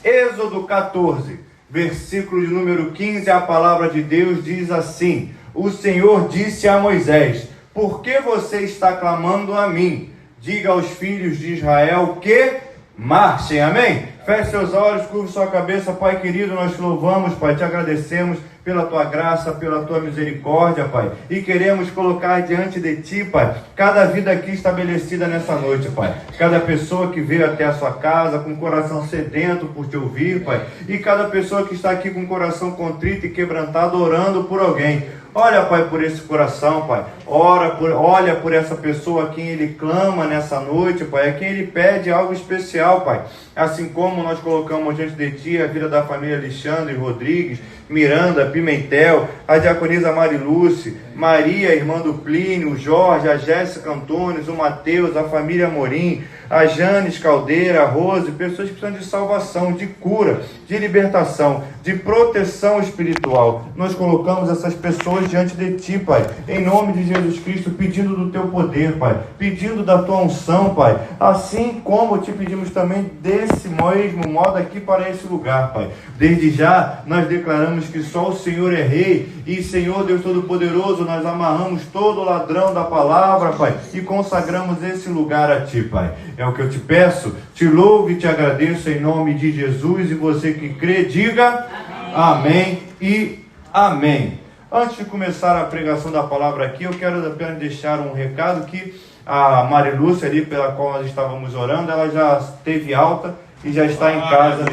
Êxodo 14, versículo de número 15, a palavra de Deus diz assim: o Senhor disse a Moisés: por que você está clamando a mim? Diga aos filhos de Israel que marchem. Amém? Feche seus olhos, curve sua cabeça. Pai querido, nós te louvamos, Pai, te agradecemos pela tua graça, pela tua misericórdia, Pai, e queremos colocar diante de ti, Pai, cada vida aqui estabelecida nessa noite, Pai, cada pessoa que veio até a sua casa com o coração sedento por te ouvir, Pai, e cada pessoa que está aqui com o coração contrito e quebrantado, orando por alguém. Olha, Pai, por esse coração, Pai. Olha por essa pessoa a quem ele clama nessa noite, Pai, a quem ele pede algo especial, Pai. Assim como nós colocamos diante de Ti a vida da família Alexandre Rodrigues, Miranda Pimentel, a diaconisa Marilúcia, Maria, irmã do Plínio, o Jorge, a Jéssica Antunes, o Mateus, a família Amorim, a Janes Caldeira, a Rose, pessoas que precisam de salvação, de cura, de libertação, de proteção espiritual. Nós colocamos essas pessoas diante de Ti, Pai, em nome de Jesus Cristo, pedindo do Teu poder, Pai, pedindo da Tua unção, Pai, assim como Te pedimos também desse mesmo modo aqui para esse lugar, Pai. Desde já, nós declaramos que só o Senhor é Rei, e Senhor Deus Todo-Poderoso, nós amarramos todo o ladrão da palavra, Pai, e consagramos esse lugar a Ti, Pai. É o que eu te peço, te louvo e te agradeço em nome de Jesus, e você que crê, diga amém e amém. Antes de começar a pregação da palavra aqui, eu quero apenas deixar um recado que a Marilúcia ali, pela qual nós estávamos orando, ela já teve alta e já está em casa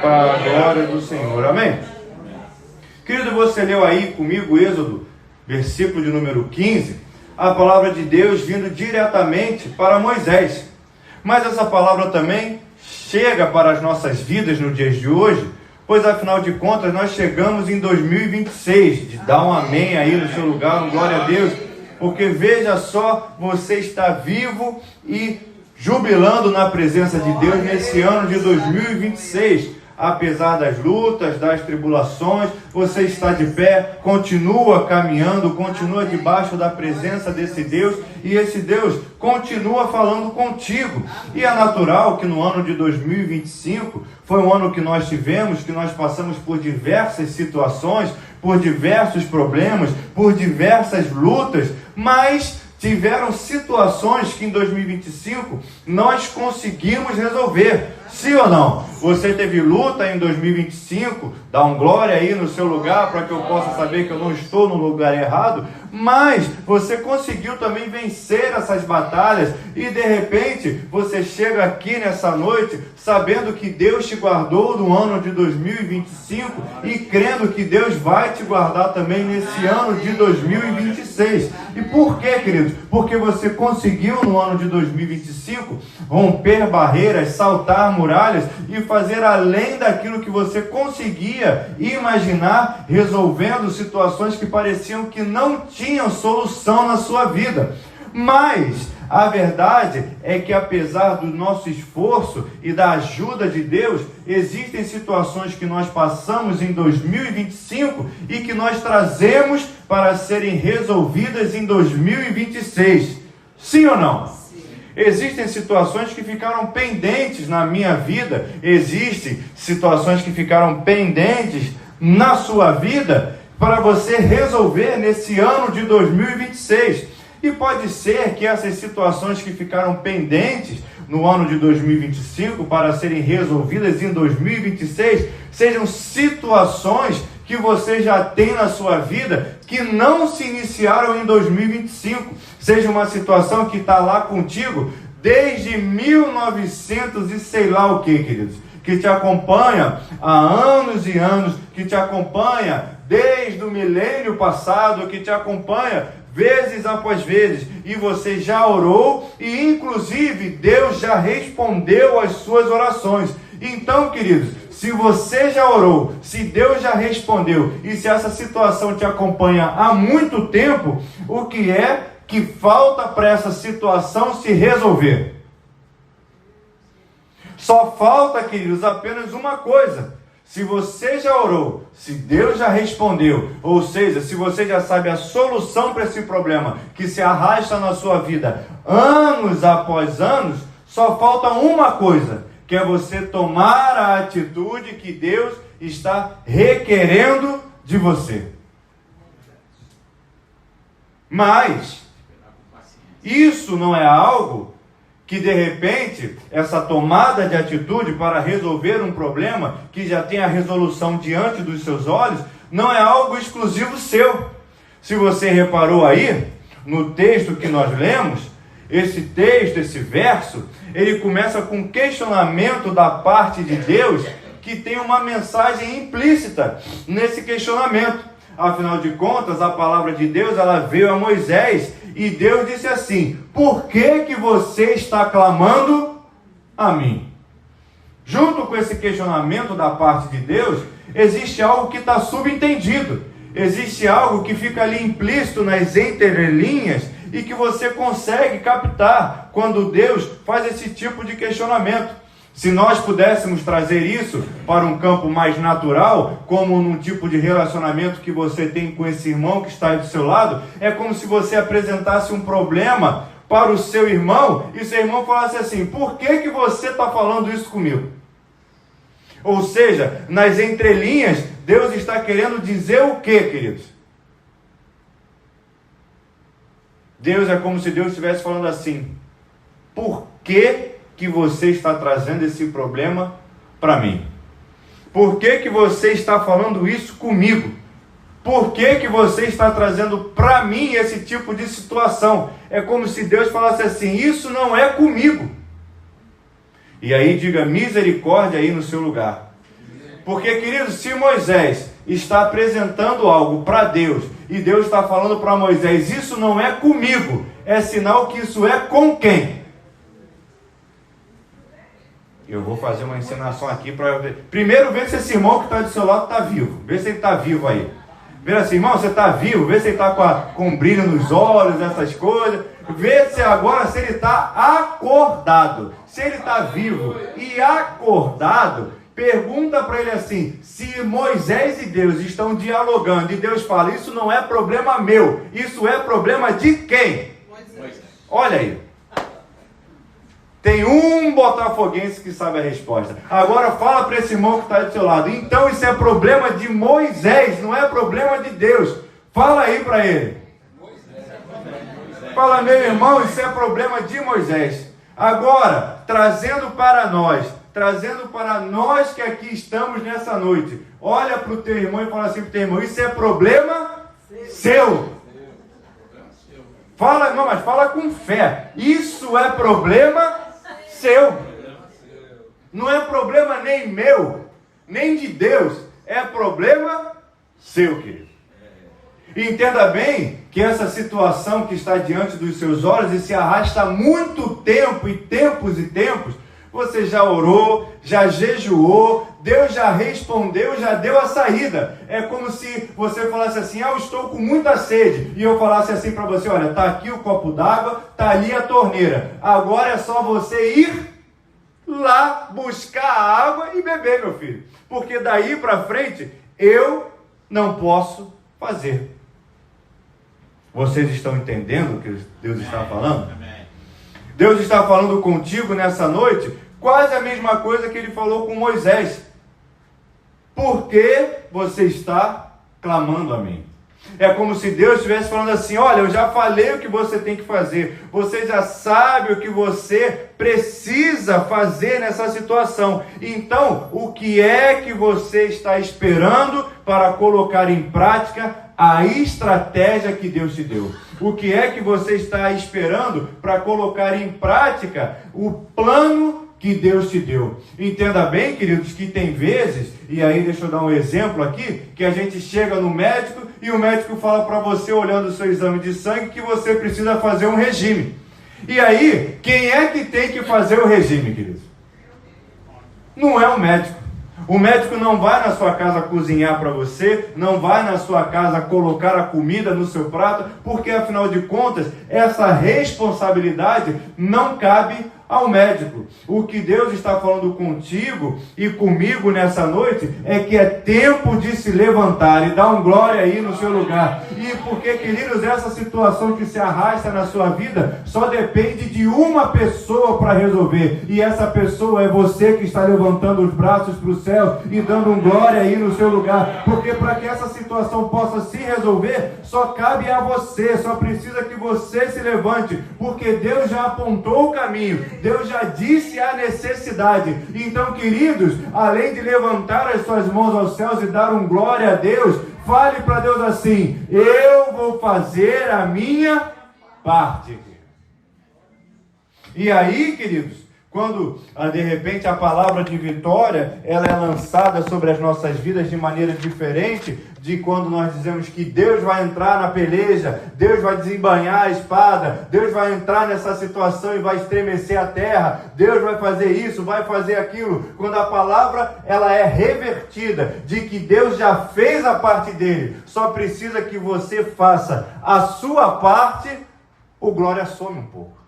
para a glória do Senhor. Amém? Querido, você leu aí comigo Êxodo, versículo de número 15, a palavra de Deus vindo diretamente para Moisés. Mas essa palavra também chega para as nossas vidas no dia de hoje, pois afinal de contas nós chegamos em 2026, de dar um amém aí no seu lugar, um glória a Deus, porque veja só, você está vivo e jubilando na presença de Deus nesse ano de 2026. Apesar das lutas, das tribulações, você está de pé, continua caminhando, continua debaixo da presença desse Deus, e esse Deus continua falando contigo. E é natural que no ano de 2025, foi um ano que nós tivemos, que nós passamos por diversas situações, por diversos problemas, por diversas lutas, mas tiveram situações que em 2025 nós conseguimos resolver. Sim ou não? Você teve luta em 2025, dá um glória aí no seu lugar para que eu possa saber que eu não estou no lugar errado, mas você conseguiu também vencer essas batalhas e de repente você chega aqui nessa noite sabendo que Deus te guardou no ano de 2025 e crendo que Deus vai te guardar também nesse ano de 2026. E por quê, queridos? Porque você conseguiu no ano de 2025 romper barreiras, saltar muralhas e fazer além daquilo que você conseguia imaginar, resolvendo situações que pareciam que não tinham solução na sua vida. Mas a verdade é que apesar do nosso esforço e da ajuda de Deus, existem situações que nós passamos em 2025 e que nós trazemos para serem resolvidas em 2026. Sim ou não? Existem situações que ficaram pendentes na minha vida, existem situações que ficaram pendentes na sua vida para você resolver nesse ano de 2026. E pode ser que essas situações que ficaram pendentes no ano de 2025 para serem resolvidas em 2026 sejam situações que você já tem na sua vida que não se iniciaram em 2025. Seja uma situação que está lá contigo desde 1900 e sei lá o que, queridos, que te acompanha há anos e anos, que te acompanha desde o milênio passado, que te acompanha vezes após vezes, e você já orou, e inclusive Deus já respondeu às suas orações. Então, queridos, se você já orou, se Deus já respondeu, e se essa situação te acompanha há muito tempo, o que é que falta para essa situação se resolver? Só falta, queridos, apenas uma coisa. Se você já orou, se Deus já respondeu, ou seja, se você já sabe a solução para esse problema que se arrasta na sua vida anos após anos, só falta uma coisa, que é você tomar a atitude que Deus está requerendo de você. Mas isso não é algo que de repente, essa tomada de atitude para resolver um problema que já tem a resolução diante dos seus olhos, não é algo exclusivo seu. Se você reparou aí, no texto que nós lemos, esse texto, esse verso, ele começa com um questionamento da parte de Deus, que tem uma mensagem implícita nesse questionamento. Afinal de contas, a palavra de Deus, ela veio a Moisés, e Deus disse assim: por que você está clamando a mim? Junto com esse questionamento da parte de Deus, existe algo que está subentendido. Existe algo que fica ali implícito nas entrelinhas e que você consegue captar quando Deus faz esse tipo de questionamento. Se nós pudéssemos trazer isso para um campo mais natural, como num tipo de relacionamento que você tem com esse irmão que está aí do seu lado, é como se você apresentasse um problema para o seu irmão e seu irmão falasse assim: por que você está falando isso comigo? Ou seja, nas entrelinhas, Deus está querendo dizer o quê, queridos? Deus é como se Deus estivesse falando assim: por que você está trazendo esse problema para mim? Por que você está falando isso comigo? Por que você está trazendo para mim esse tipo de situação? É como se Deus falasse assim: isso não é comigo. E aí diga misericórdia aí no seu lugar. Porque, queridos, se Moisés está apresentando algo para Deus, e Deus está falando para Moisés: isso não é comigo, é sinal que isso é com quem? Eu vou fazer uma encenação aqui para ver. Primeiro, vê se esse irmão que está do seu lado está vivo. Vê se ele está vivo aí. Vê assim: irmão, você está vivo? Vê se ele está com brilho nos olhos, essas coisas. Vê se agora se ele está acordado. Se ele está vivo e acordado, pergunta para ele assim: se Moisés e Deus estão dialogando e Deus fala: isso não é problema meu, isso é problema de quem? Moisés. Olha aí. Tem um botafoguense que sabe a resposta. Agora fala para esse irmão que está do seu lado: então isso é problema de Moisés, não é problema de Deus. Fala aí para ele. Fala: meu irmão, isso é problema de Moisés. Agora, trazendo para nós que aqui estamos nessa noite, olha para o teu irmão e fala assim para o teu irmão: isso é problema seu. Fala, não, mas fala com fé. Isso é problema seu. Não é problema nem meu, nem de Deus. É problema seu, querido. E entenda bem que essa situação que está diante dos seus olhos e se arrasta há muito tempo e tempos, você já orou, já jejuou, Deus já respondeu, já deu a saída. É como se você falasse assim: eu estou com muita sede, e eu falasse assim para você: olha, está aqui o copo d'água, está ali a torneira, agora é só você ir lá buscar a água e beber, meu filho, porque daí para frente eu não posso fazer. Vocês estão entendendo o que Deus está falando? Deus está falando contigo nessa noite quase a mesma coisa que ele falou com Moisés. Por que você está clamando a mim? É como se Deus estivesse falando assim: olha, eu já falei o que você tem que fazer, você já sabe o que você precisa fazer nessa situação. Então, o que é que você está esperando para colocar em prática a estratégia que Deus te deu? O que é que você está esperando para colocar em prática o plano que Deus te deu? Entenda bem, queridos, que tem vezes, e aí deixa eu dar um exemplo aqui, que a gente chega no médico e o médico fala para você, olhando o seu exame de sangue, que você precisa fazer um regime. E aí, quem é que tem que fazer o regime, queridos? Não é o médico. O médico não vai na sua casa cozinhar para você, não vai na sua casa colocar a comida no seu prato, porque afinal de contas, essa responsabilidade não cabe ao médico. O que Deus está falando contigo e comigo nessa noite é que é tempo de se levantar e dar um glória aí no seu lugar E porque, queridos, essa situação que se arrasta na sua vida só depende de uma pessoa para resolver. E essa pessoa é você que está levantando os braços para o céu e dando um glória aí no seu lugar. Porque para que essa situação possa se resolver, só cabe a você, só precisa que você se levante. Porque Deus já apontou o caminho, Deus já disse a necessidade. Então, queridos, além de levantar as suas mãos aos céus e dar um glória a Deus, fale para Deus assim: eu vou fazer a minha parte. E aí, queridos, quando de repente a palavra de vitória ela é lançada sobre as nossas vidas de maneira diferente de quando nós dizemos que Deus vai entrar na peleja, Deus vai desembainhar a espada, Deus vai entrar nessa situação e vai estremecer a terra, Deus vai fazer isso, vai fazer aquilo. Quando a palavra ela é revertida de que Deus já fez a parte dele, só precisa que você faça a sua parte, o glória some um pouco.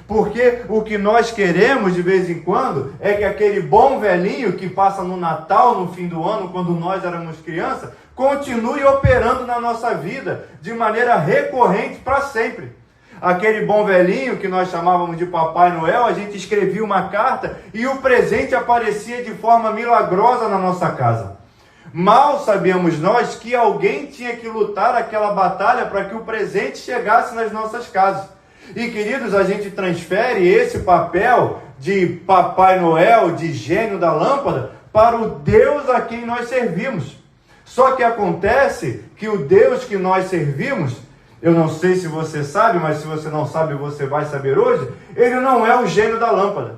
Porque o que nós queremos de vez em quando é que aquele bom velhinho que passa no Natal, no fim do ano, quando nós éramos crianças, continue operando na nossa vida de maneira recorrente para sempre. Aquele bom velhinho que nós chamávamos de Papai Noel, a gente escrevia uma carta e o presente aparecia de forma milagrosa na nossa casa. Mal sabíamos nós que alguém tinha que lutar aquela batalha para que o presente chegasse nas nossas casas. E, queridos, a gente transfere esse papel de Papai Noel, de gênio da lâmpada, para o Deus a quem nós servimos. Só que acontece que o Deus que nós servimos, eu não sei se você sabe, mas se você não sabe, você vai saber hoje, ele não é o gênio da lâmpada.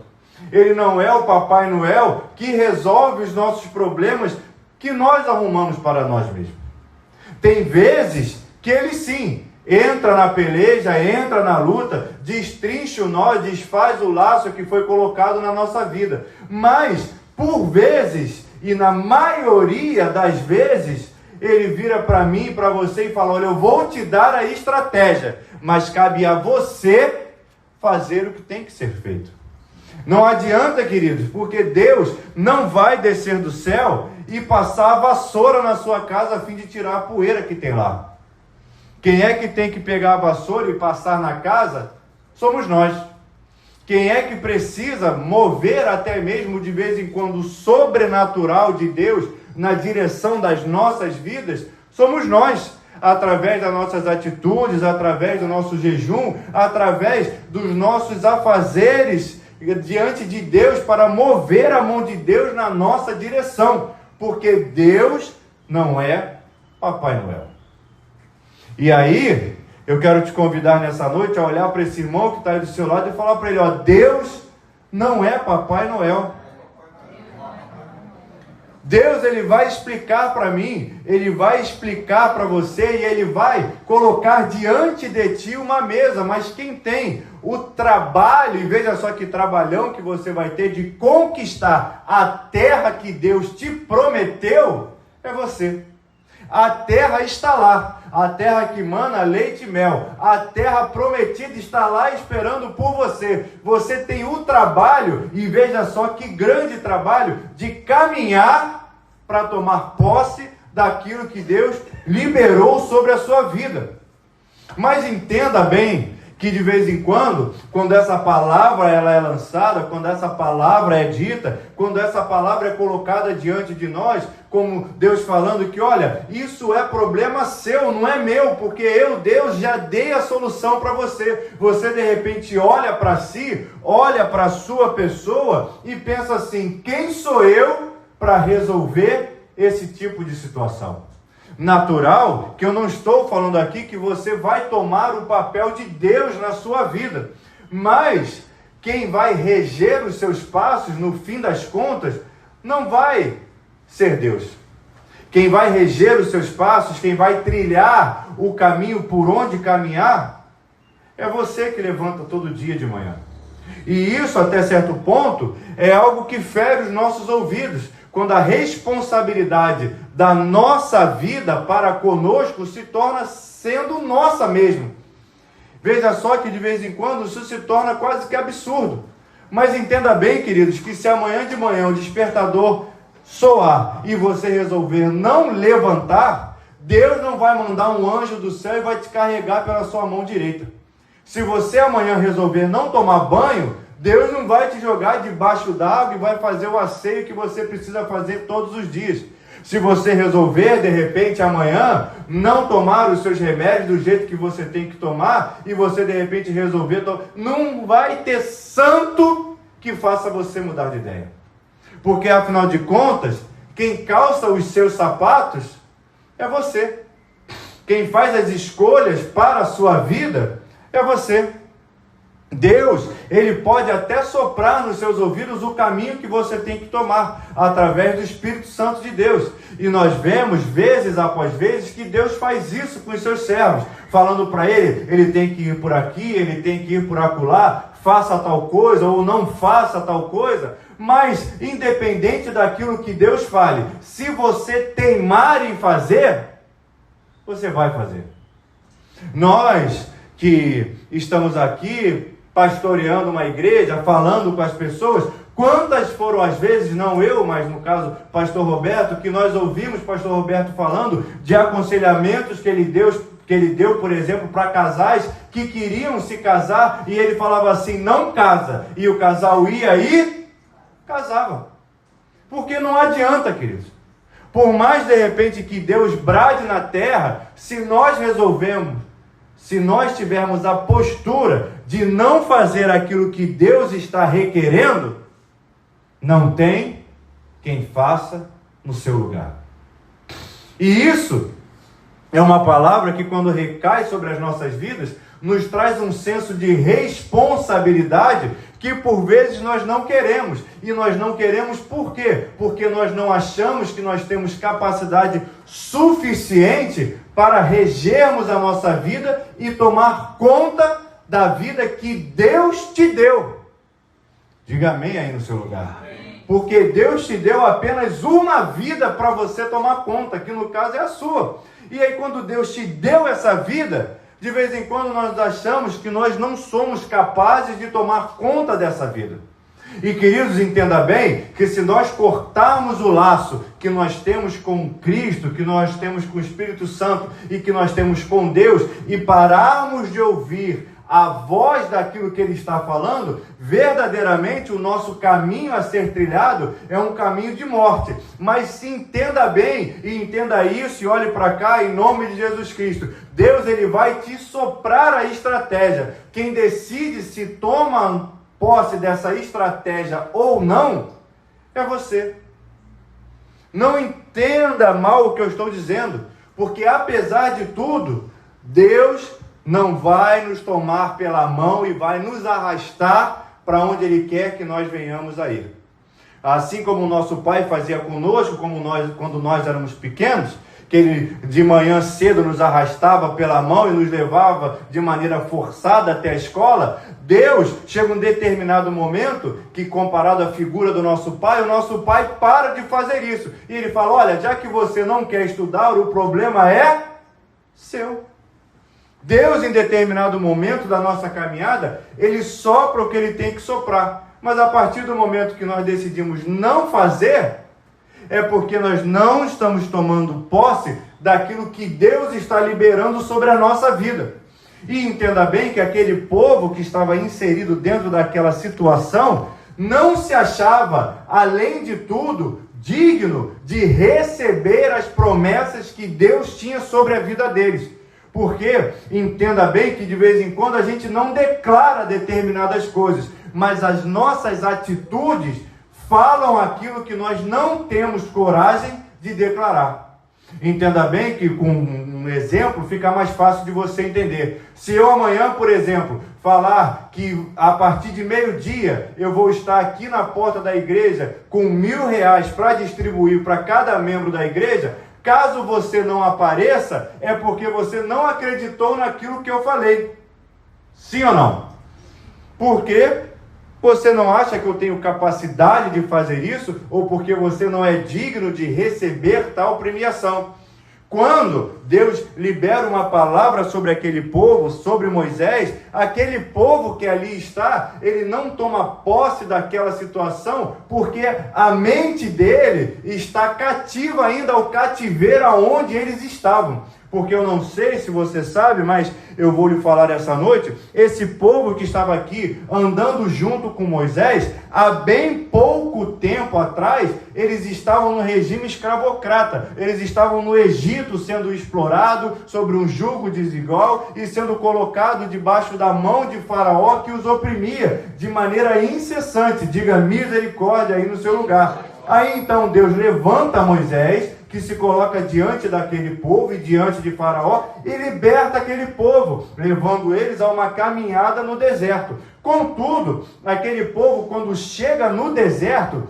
Ele não é o Papai Noel que resolve os nossos problemas que nós arrumamos para nós mesmos. Tem vezes que ele sim entra na peleja, entra na luta, destrincha o nó, desfaz o laço que foi colocado na nossa vida. Mas, por vezes, e na maioria das vezes, ele vira para mim e para você e fala: olha, eu vou te dar a estratégia, mas cabe a você fazer o que tem que ser feito. Não adianta, queridos, porque Deus não vai descer do céu e passar a vassoura na sua casa a fim de tirar a poeira que tem lá. Quem é que tem que pegar a vassoura e passar na casa? Somos nós. Quem é que precisa mover até mesmo de vez em quando o sobrenatural de Deus na direção das nossas vidas? Somos nós. Através das nossas atitudes, através do nosso jejum, através dos nossos afazeres diante de Deus para mover a mão de Deus na nossa direção. Porque Deus não é Papai Noel. E aí, eu quero te convidar nessa noite a olhar para esse irmão que está aí do seu lado e falar para ele: ó, Deus não é Papai Noel. Deus, ele vai explicar para mim, ele vai explicar para você e ele vai colocar diante de ti uma mesa. Mas quem tem o trabalho, e veja só que trabalhão que você vai ter de conquistar a terra que Deus te prometeu, é você. A terra está lá, a terra que mana leite e mel, a terra prometida está lá esperando por você. Você tem o trabalho, e veja só que grande trabalho, de caminhar para tomar posse daquilo que Deus liberou sobre a sua vida. Mas entenda bem que de vez em quando essa palavra ela é lançada, quando essa palavra é dita, quando essa palavra é colocada diante de nós, como Deus falando que, olha, isso é problema seu, não é meu, porque eu, Deus, já dei a solução para você. Você de repente olha para si, olha para a sua pessoa e pensa assim: quem sou eu para resolver esse tipo de situação? Natural que eu não estou falando aqui que você vai tomar o papel de Deus na sua vida, mas quem vai reger os seus passos no fim das contas não vai ser Deus. Quem vai reger os seus passos, quem vai trilhar o caminho por onde caminhar, é você que levanta todo dia de manhã. E isso, até certo ponto, é algo que fere os nossos ouvidos, quando a responsabilidade da nossa vida para conosco se torna sendo nossa mesmo. Veja só que de vez em quando isso se torna quase que absurdo. Mas entenda bem, queridos, que se amanhã de manhã o despertador soar e você resolver não levantar, Deus não vai mandar um anjo do céu e vai te carregar pela sua mão direita. Se você amanhã resolver não tomar banho, Deus não vai te jogar debaixo d'água e vai fazer o asseio que você precisa fazer todos os dias. Se você resolver, de repente, amanhã, não tomar os seus remédios do jeito que você tem que tomar, e você, de repente, resolver, não vai ter santo que faça você mudar de ideia. Porque, afinal de contas, quem calça os seus sapatos é você. Quem faz as escolhas para a sua vida é você. Deus, Ele pode até soprar nos seus ouvidos o caminho que você tem que tomar, através do Espírito Santo de Deus. E nós vemos, vezes após vezes, que Deus faz isso com os seus servos, falando para ele tem que ir por aqui, ele tem que ir por acolá, faça tal coisa ou não faça tal coisa. Mas, independente daquilo que Deus fale, se você teimar em fazer, você vai fazer. Nós que estamos aqui pastoreando uma igreja, falando com as pessoas, quantas foram as vezes, não eu, mas no caso pastor Roberto, que nós ouvimos pastor Roberto falando de aconselhamentos que ele deu, por exemplo, para casais que queriam se casar, e ele falava assim, não casa, e o casal ia e casava. Porque não adianta, queridos. Por mais de repente que Deus brade na terra, se nós resolvemos, se nós tivermos a postura de não fazer aquilo que Deus está requerendo, não tem quem faça no seu lugar. E isso é uma palavra que, quando recai sobre as nossas vidas, nos traz um senso de responsabilidade que por vezes nós não queremos. E nós não queremos por quê? Porque nós não achamos que nós temos capacidade suficiente para regermos a nossa vida e tomar conta da vida que Deus te deu. Diga amém aí no seu lugar. Porque Deus te deu apenas uma vida para você tomar conta, que no caso é a sua. E aí, quando Deus te deu essa vida, de vez em quando nós achamos que nós não somos capazes de tomar conta dessa vida. E, queridos, entenda bem que se nós cortarmos o laço que nós temos com Cristo, que nós temos com o Espírito Santo e que nós temos com Deus, e pararmos de ouvir a voz daquilo que Ele está falando, verdadeiramente o nosso caminho a ser trilhado é um caminho de morte. Mas se entenda bem, e entenda isso, e olhe para cá em nome de Jesus Cristo. Deus, Ele vai te soprar a estratégia. Quem decide se toma posse dessa estratégia ou não, é você. Não entenda mal o que eu estou dizendo, porque apesar de tudo, Deus não vai nos tomar pela mão e vai nos arrastar para onde Ele quer que nós venhamos a ir. Assim como o nosso Pai fazia conosco, quando nós éramos pequenos, que Ele de manhã cedo nos arrastava pela mão e nos levava de maneira forçada até a escola, Deus chega um determinado momento que, comparado à figura do nosso Pai, o nosso Pai para de fazer isso. E Ele fala, olha, já que você não quer estudar, o problema é seu. Deus, em determinado momento da nossa caminhada, Ele sopra o que Ele tem que soprar. Mas a partir do momento que nós decidimos não fazer, é porque nós não estamos tomando posse daquilo que Deus está liberando sobre a nossa vida. E entenda bem que aquele povo que estava inserido dentro daquela situação não se achava, além de tudo, digno de receber as promessas que Deus tinha sobre a vida deles. Porque, entenda bem que de vez em quando a gente não declara determinadas coisas, mas as nossas atitudes falam aquilo que nós não temos coragem de declarar. Entenda bem que com um exemplo fica mais fácil de você entender. Se eu amanhã, por exemplo, falar que a partir de meio-dia eu vou estar aqui na porta da igreja com R$1.000 para distribuir para cada membro da igreja, caso você não apareça, é porque você não acreditou naquilo que eu falei. Sim ou não? Porque você não acha que eu tenho capacidade de fazer isso, ou porque você não é digno de receber tal premiação. Quando Deus libera uma palavra sobre aquele povo, sobre Moisés, aquele povo que ali está, ele não toma posse daquela situação, porque a mente dele está cativa ainda ao cativeiro aonde eles estavam. Porque eu não sei se você sabe, mas eu vou lhe falar essa noite, esse povo que estava aqui andando junto com Moisés, há bem pouco tempo atrás, eles estavam no regime escravocrata, eles estavam no Egito sendo explorados sobre um jugo desigual e sendo colocado debaixo da mão de Faraó que os oprimia de maneira incessante. Diga misericórdia aí no seu lugar. Aí então Deus levanta Moisés, que se coloca diante daquele povo e diante de Faraó e liberta aquele povo, levando eles a uma caminhada no deserto. Contudo, aquele povo, quando chega no deserto,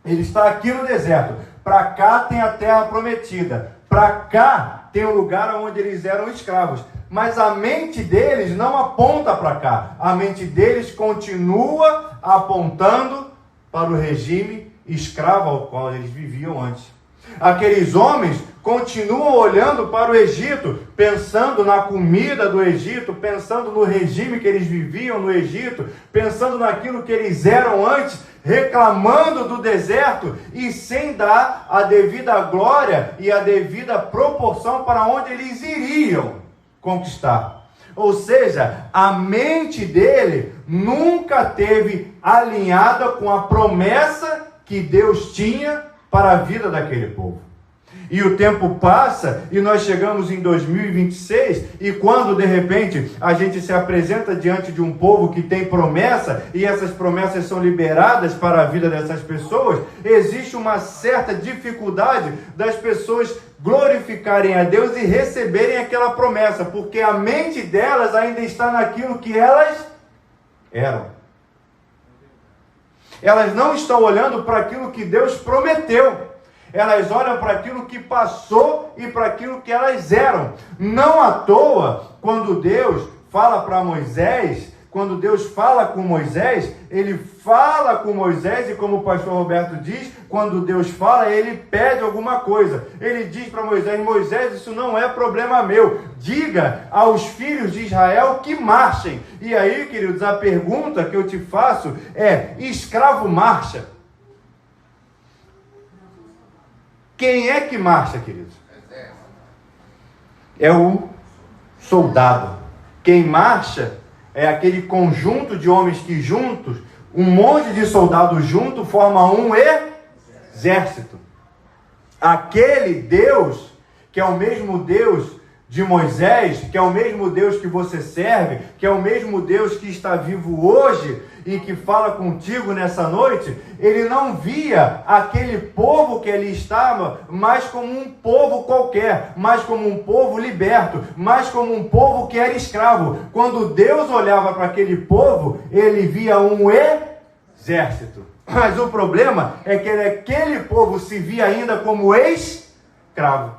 ele está aqui no deserto. Para cá tem a terra prometida. Para cá tem o lugar onde eles eram escravos. Mas a mente deles não aponta para cá. A mente deles continua apontando para o regime escravo ao qual eles viviam antes. Aqueles homens continuam olhando para o Egito, pensando na comida do Egito, pensando no regime que eles viviam no Egito, pensando naquilo que eles eram antes, reclamando do deserto e sem dar a devida glória e a devida proporção para onde eles iriam conquistar. Ou seja, a mente dele nunca teve alinhada com a promessa que Deus tinha para a vida daquele povo. E o tempo passa e nós chegamos em 2026 e quando de repente a gente se apresenta diante de um povo que tem promessa e essas promessas são liberadas para a vida dessas pessoas, existe uma certa dificuldade das pessoas glorificarem a Deus e receberem aquela promessa, porque a mente delas ainda está naquilo que elas eram. Elas não estão olhando para aquilo que Deus prometeu. Elas olham para aquilo que passou e para aquilo que elas eram. Não à toa, quando Deus fala para Moisés, quando Deus fala com Moisés, ele fala com Moisés e como o pastor Roberto diz, quando Deus fala, ele pede alguma coisa. Ele diz para Moisés: Moisés, isso não é problema meu. Diga aos filhos de Israel que marchem. E aí, queridos, a pergunta que eu te faço é: escravo marcha? Quem é que marcha, queridos? É o soldado. Quem marcha é aquele conjunto de homens que juntos, um monte de soldados juntos, forma um exército. Aquele Deus, que é o mesmo Deus de Moisés, que é o mesmo Deus que você serve, que é o mesmo Deus que está vivo hoje e que fala contigo nessa noite, ele não via aquele povo que ali estava mais como um povo qualquer, mais como um povo liberto, mais como um povo que era escravo. Quando Deus olhava para aquele povo, ele via um exército. Mas o problema é que aquele povo se via ainda como escravo.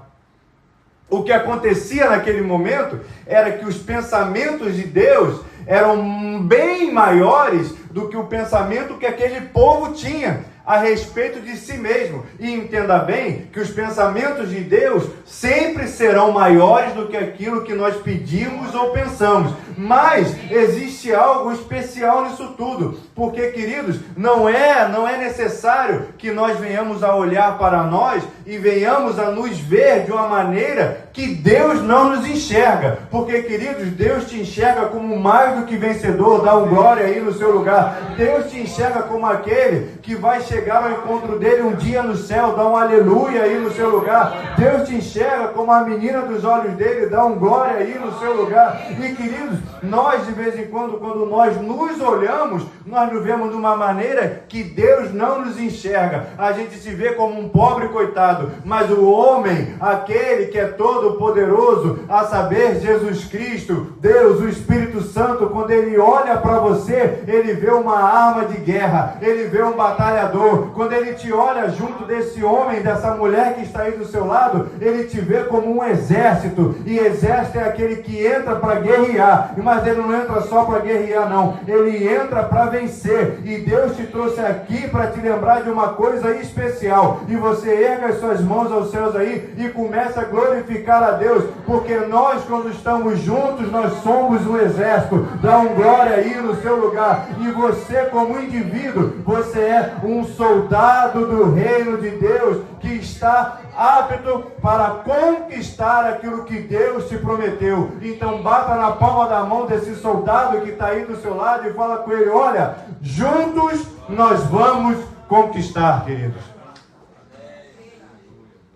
O que acontecia naquele momento era que os pensamentos de Deus eram bem maiores do que o pensamento que aquele povo tinha a respeito de si mesmo. E entenda bem que os pensamentos de Deus sempre serão maiores do que aquilo que nós pedimos ou pensamos. Mas existe algo especial nisso tudo. Porque, queridos, não é necessário que nós venhamos a olhar para nós e venhamos a nos ver de uma maneira que Deus não nos enxerga. Porque, queridos, Deus te enxerga como mais do que vencedor. Dá um glória aí no seu lugar. Deus te enxerga como aquele que vai chegar ao encontro dele um dia no céu. Dá um aleluia aí no seu lugar. Deus te enxerga como a menina dos olhos dele. Dá um glória aí no seu lugar. E, queridos, nós de vez em quando nós nos olhamos, nós nos vemos de uma maneira que Deus não nos enxerga. A gente se vê como um pobre coitado. Mas o homem, aquele que é todo poderoso, a saber, Jesus Cristo, Deus, o Espírito Santo, quando ele olha para você, ele vê uma arma de guerra, ele vê um batalhador, Senhor. Quando Ele te olha junto desse homem, dessa mulher que está aí do seu lado, Ele te vê como um exército. E exército é aquele que entra para guerrear. Mas ele não entra só para guerrear, não. Ele entra para vencer. E Deus te trouxe aqui para te lembrar de uma coisa especial. E você erga as suas mãos aos céus aí e começa a glorificar a Deus. Porque nós, quando estamos juntos, nós somos um exército. Dá um glória aí no seu lugar. E você, como indivíduo, você é um soldado do reino de Deus que está apto para conquistar aquilo que Deus te prometeu. Então bata na palma da mão desse soldado que está aí do seu lado e fala com ele: olha, juntos nós vamos conquistar, queridos.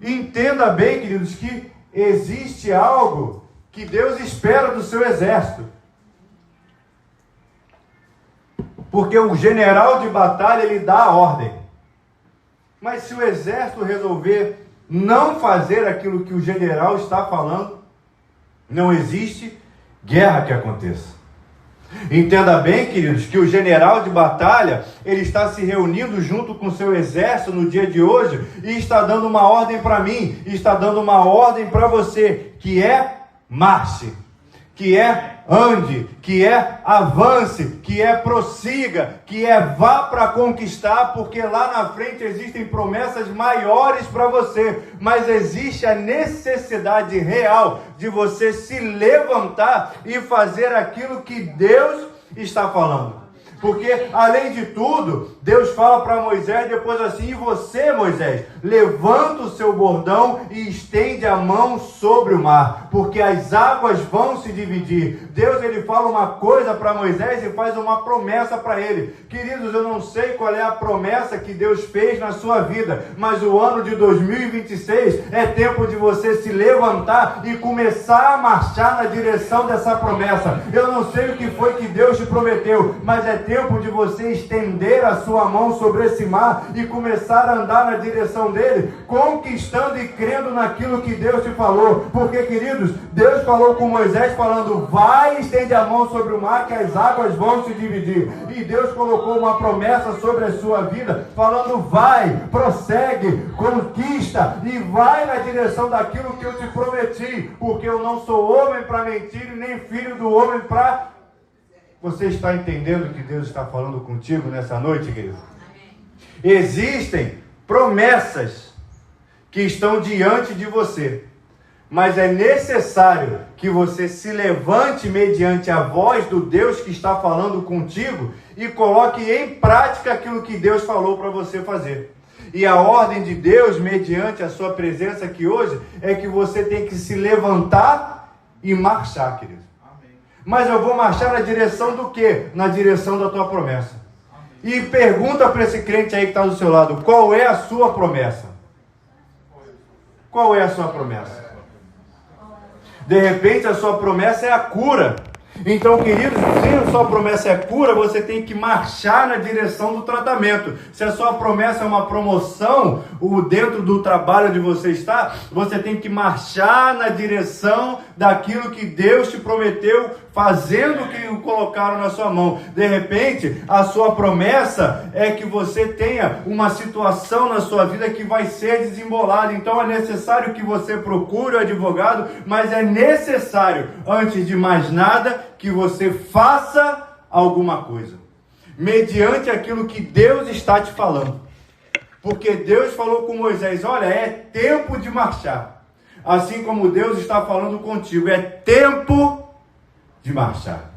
Entenda bem, queridos, que existe algo que Deus espera do seu exército. Porque o general de batalha, ele dá a ordem. Mas se o exército resolver não fazer aquilo que o general está falando, não existe guerra que aconteça. Entenda bem, queridos, que o general de batalha, ele está se reunindo junto com o seu exército no dia de hoje e está dando uma ordem para mim, está dando uma ordem para você, que é marche, que é ande, que é avance, que é prossiga, que é vá para conquistar, porque lá na frente existem promessas maiores para você, mas existe a necessidade real de você se levantar e fazer aquilo que Deus está falando. Porque, além de tudo, Deus fala para Moisés depois assim: e você, Moisés, levanta o seu bordão e estende a mão sobre o mar, porque as águas vão se dividir. Deus, ele fala uma coisa para Moisés e faz uma promessa para ele. Queridos, eu não sei qual é a promessa que Deus fez na sua vida, mas o ano de 2026 é tempo de você se levantar e começar a marchar na direção dessa promessa. Eu não sei o que foi que Deus te prometeu, mas é tempo de você estender a sua mão sobre esse mar e começar a andar na direção dele, conquistando e crendo naquilo que Deus te falou. Porque, queridos, Deus falou com Moisés falando: vai, estende a mão sobre o mar que as águas vão se dividir. E Deus colocou uma promessa sobre a sua vida falando: vai, prossegue, conquista e vai na direção daquilo que eu te prometi, porque eu não sou homem para mentir e nem filho do homem para... Você está entendendo o que Deus está falando contigo nessa noite, querido? Existem promessas que estão diante de você, mas é necessário que você se levante mediante a voz do Deus que está falando contigo e coloque em prática aquilo que Deus falou para você fazer. E a ordem de Deus, mediante a sua presença aqui hoje, é que você tem que se levantar e marchar, querido. Mas eu vou marchar na direção do quê? Na direção da tua promessa. E pergunta para esse crente aí que está do seu lado: qual é a sua promessa? Qual é a sua promessa? De repente a sua promessa é a cura. Então, queridos, se a sua promessa é cura, você tem que marchar na direção do tratamento. Se a sua promessa é uma promoção, dentro do trabalho onde você está, você tem que marchar na direção daquilo que Deus te prometeu, fazendo o que colocaram na sua mão. De repente, a sua promessa é que você tenha uma situação na sua vida que vai ser desembolada. Então é necessário que você procure o advogado, mas é necessário, antes de mais nada, que você faça alguma coisa, mediante aquilo que Deus está te falando. Porque Deus falou com Moisés: olha, é tempo de marchar. Assim como Deus está falando contigo, é tempo de marchar.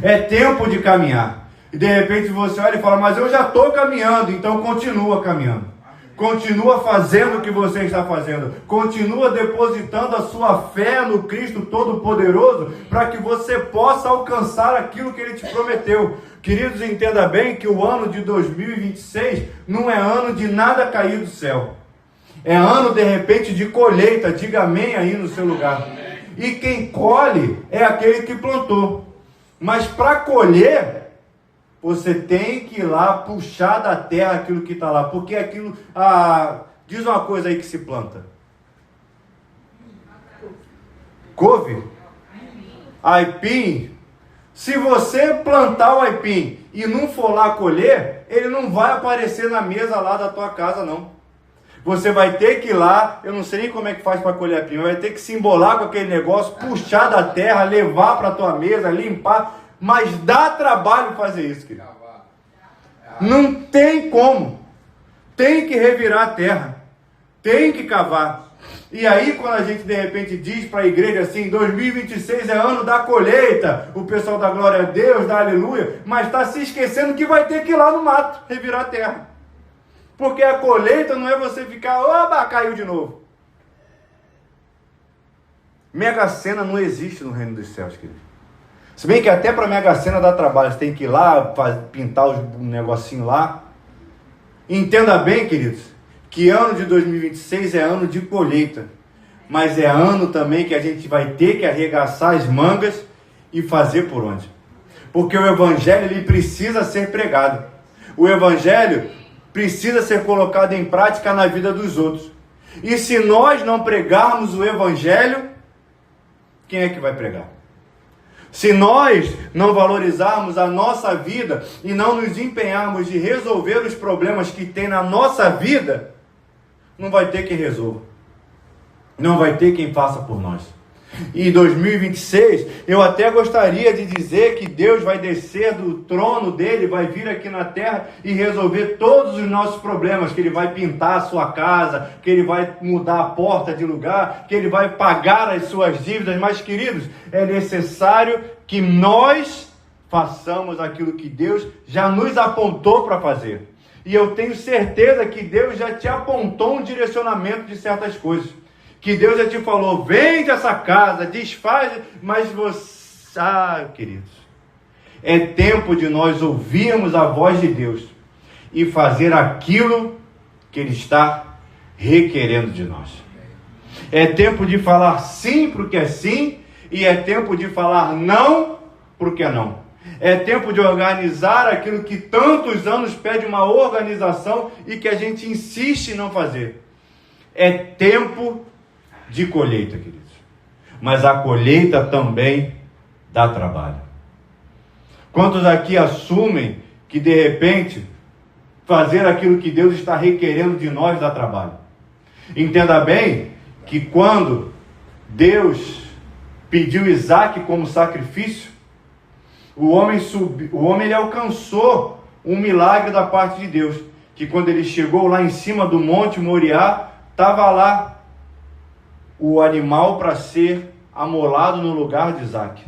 É tempo de caminhar. E de repente você olha e fala: mas eu já estou caminhando. Então continua caminhando. Continua fazendo o que você está fazendo. Continua depositando a sua fé no Cristo Todo-Poderoso para que você possa alcançar aquilo que Ele te prometeu. Queridos, entenda bem que o ano de 2026 não é ano de nada cair do céu. É ano, de repente, de colheita. Diga amém aí no seu lugar. E quem colhe é aquele que plantou. Mas para colher, você tem que ir lá puxar da terra aquilo que está lá. Porque aquilo... diz uma coisa aí que se planta. Couve? Aipim? Se você plantar o aipim e não for lá colher, ele não vai aparecer na mesa lá da tua casa, não. Você vai ter que ir lá, eu não sei nem como é que faz para colher a prima, vai ter que se embolar com aquele negócio, puxar da terra, levar para a tua mesa, limpar, mas dá trabalho fazer isso, querido. Não tem como. Tem que revirar a terra, tem que cavar. E aí, quando a gente de repente diz para a igreja assim, 2026 é ano da colheita, o pessoal dá glória a Deus, dá aleluia, mas está se esquecendo que vai ter que ir lá no mato, revirar a terra. Porque a colheita não é você ficar, oba, caiu de novo. Mega Sena não existe no reino dos céus, querido. Se bem que até para Mega Sena dá trabalho, você tem que ir lá, pintar os negocinhos lá. Entenda bem, queridos, que ano de 2026 é ano de colheita, mas é ano também que a gente vai ter que arregaçar as mangas e fazer por onde? Porque o evangelho ele precisa ser pregado. O evangelho precisa ser colocado em prática na vida dos outros. E se nós não pregarmos o evangelho, quem é que vai pregar? Se nós não valorizarmos a nossa vida e não nos empenharmos de resolver os problemas que tem na nossa vida, não vai ter quem resolva. Não vai ter quem faça por nós. E em 2026, eu até gostaria de dizer que Deus vai descer do trono dele, vai vir aqui na terra e resolver todos os nossos problemas, que ele vai pintar a sua casa, que ele vai mudar a porta de lugar, que ele vai pagar as suas dívidas. Mas, queridos, é necessário que nós façamos aquilo que Deus já nos apontou para fazer. E eu tenho certeza que Deus já te apontou um direcionamento de certas coisas. Que Deus já te falou, vende essa casa, desfaz, mas você... queridos, é tempo de nós ouvirmos a voz de Deus e fazer aquilo que Ele está requerendo de nós. É tempo de falar sim porque é sim, e é tempo de falar não porque é não. É tempo de organizar aquilo que tantos anos pede uma organização e que a gente insiste em não fazer. É tempo de colheita, queridos. Mas a colheita também dá trabalho. Quantos aqui assumem que de repente fazer aquilo que Deus está requerendo de nós dá trabalho? Entenda bem que quando Deus pediu Isaac como sacrifício, o homem ele alcançou um milagre da parte de Deus, que quando ele chegou lá em cima do monte Moriá, estava lá o animal para ser amolado no lugar de Isaac.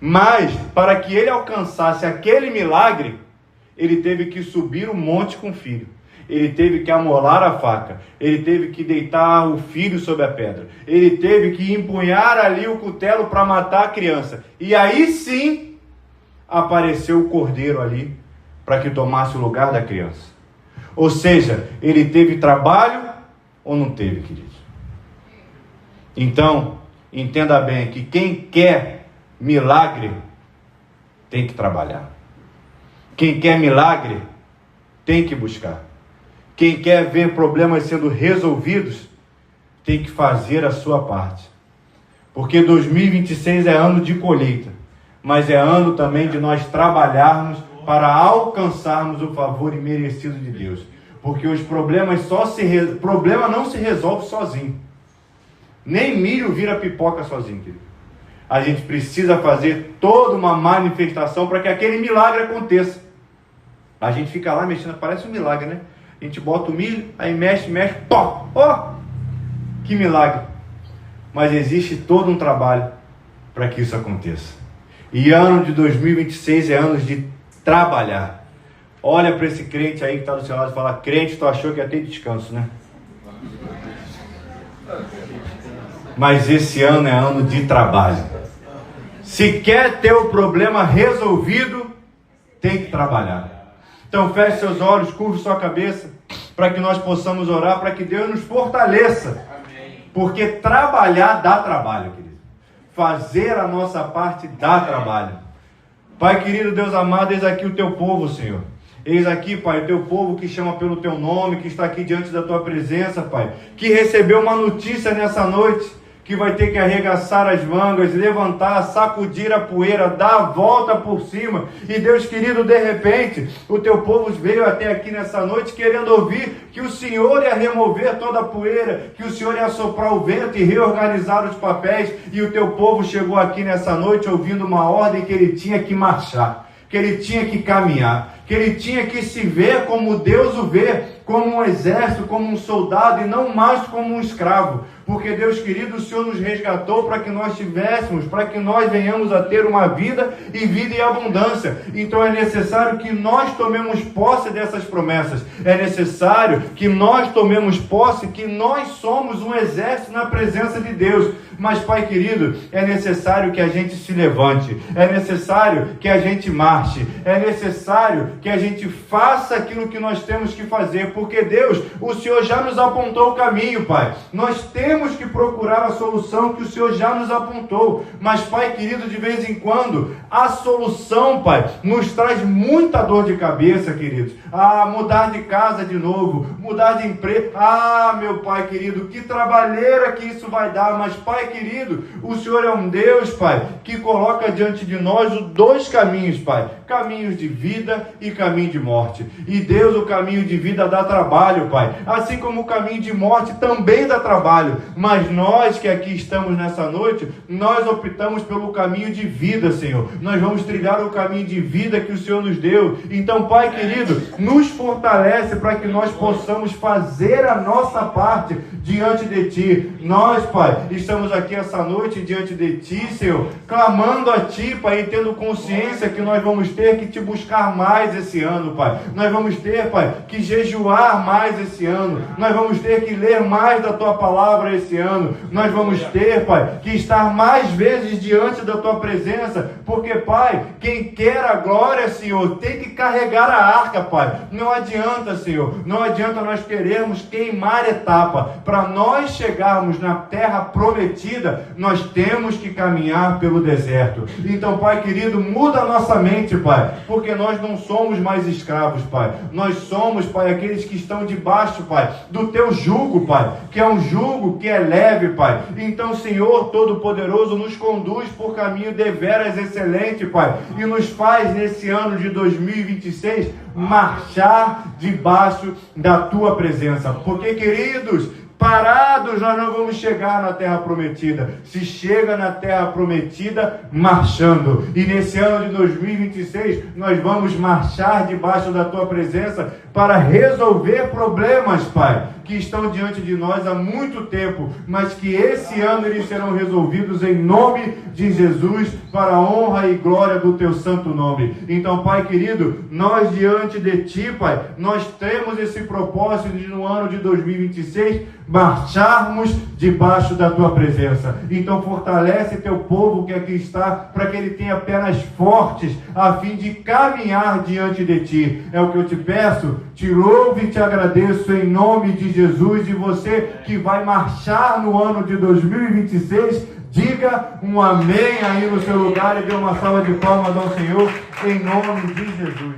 Mas, para que ele alcançasse aquele milagre, ele teve que subir o monte com o filho. Ele teve que amolar a faca. Ele teve que deitar o filho sobre a pedra. Ele teve que empunhar ali o cutelo para matar a criança. E aí sim, apareceu o cordeiro ali, para que tomasse o lugar da criança. Ou seja, ele teve trabalho ou não teve, queridos? Então, entenda bem que quem quer milagre tem que trabalhar. Quem quer milagre tem que buscar. Quem quer ver problemas sendo resolvidos tem que fazer a sua parte. Porque 2026 é ano de colheita, mas é ano também de nós trabalharmos para alcançarmos o favor imerecido de Deus. Porque os problemas problema não se resolve sozinho. Nem milho vira pipoca sozinho, querido. A gente precisa fazer toda uma manifestação para que aquele milagre aconteça. A gente fica lá mexendo, parece um milagre, né? A gente bota o milho, aí mexe, pó! Ó! Que milagre! Mas existe todo um trabalho para que isso aconteça. E ano de 2026 é ano de trabalhar. Olha para esse crente aí que está do seu lado e fala, crente, tu achou que ia ter descanso, né? Mas esse ano é ano de trabalho. Se quer ter o problema resolvido, tem que trabalhar. Então feche seus olhos, curve sua cabeça, para que nós possamos orar, para que Deus nos fortaleça. Porque trabalhar dá trabalho, querido. Fazer a nossa parte dá trabalho. Pai querido, Deus amado, eis aqui o teu povo, Senhor. Eis aqui, Pai, o teu povo que chama pelo teu nome, que está aqui diante da tua presença, Pai. Que recebeu uma notícia nessa noite, que vai ter que arregaçar as mangas, levantar, sacudir a poeira, dar a volta por cima. E Deus querido, de repente, o teu povo veio até aqui nessa noite querendo ouvir que o Senhor ia remover toda a poeira, que o Senhor ia soprar o vento e reorganizar os papéis, e o teu povo chegou aqui nessa noite ouvindo uma ordem que ele tinha que marchar, que ele tinha que caminhar, que ele tinha que se ver como Deus o vê, como um exército, como um soldado, e não mais como um escravo. Porque, Deus querido, o Senhor nos resgatou para que nós tivéssemos, para que nós venhamos a ter uma vida e vida em abundância. Então é necessário que nós tomemos posse dessas promessas. É necessário que nós tomemos posse que nós somos um exército na presença de Deus. Mas, Pai querido, é necessário que a gente se levante, é necessário que a gente marche, é necessário que a gente faça aquilo que nós temos que fazer, porque Deus, o Senhor já nos apontou o caminho, Pai. Nós temos que procurar a solução que o Senhor já nos apontou. Mas, Pai querido, de vez em quando, a solução, Pai, nos traz muita dor de cabeça, queridos. Mudar de casa de novo, mudar de emprego. Meu Pai querido, que trabalheira que isso vai dar. Mas, Pai querido, o Senhor é um Deus, Pai, que coloca diante de nós os dois caminhos, Pai. Caminhos de vida e caminho de morte. E Deus, o caminho de vida dá trabalho, Pai. Assim como o caminho de morte também dá trabalho. Mas nós que aqui estamos nessa noite, nós optamos pelo caminho de vida, Senhor. Nós vamos trilhar o caminho de vida que o Senhor nos deu. Então, Pai querido, nos fortalece para que nós possamos fazer a nossa parte diante de Ti. Nós, Pai, estamos aqui essa noite diante de Ti, Senhor, clamando a Ti, Pai, e tendo consciência que nós vamos ter que Te buscar mais esse ano, Pai. Nós vamos ter, Pai, que jejuar mais esse ano. Nós vamos ter que ler mais da Tua palavra esse ano. Nós vamos ter, Pai, que estar mais vezes diante da Tua presença, porque, Pai, quem quer a glória, Senhor, tem que carregar a arca, Pai. Não adianta, Senhor, não adianta nós querermos queimar etapa. Para nós chegarmos na terra prometida, nós temos que caminhar pelo deserto. Então, Pai querido, muda a nossa mente, Pai, porque nós não somos mais escravos, Pai. Nós somos, Pai, aqueles que estão debaixo, Pai, do Teu jugo, Pai, que é um jugo que é leve, Pai. Então, Senhor Todo-Poderoso, nos conduz por caminho deveras excelente, Pai, e nos faz nesse ano de 2026 marchar debaixo da Tua presença. Porque, queridos, parados nós não vamos chegar na terra prometida. Se chega na terra prometida marchando. E nesse ano de 2026 nós vamos marchar debaixo da Tua presença para resolver problemas, Pai, que estão diante de nós há muito tempo, mas que esse ano eles serão resolvidos em nome de Jesus, para a honra e glória do Teu santo nome. Então, Pai querido, nós diante de Ti, Pai, nós temos esse propósito de no ano de 2026 marcharmos debaixo da Tua presença. Então fortalece Teu povo que aqui está, para que ele tenha pernas fortes, a fim de caminhar diante de Ti. É o que eu te peço, te louvo e te agradeço em nome de Jesus. E você que vai marchar no ano de 2026, diga um amém aí no seu lugar e dê uma salva de palmas ao Senhor em nome de Jesus.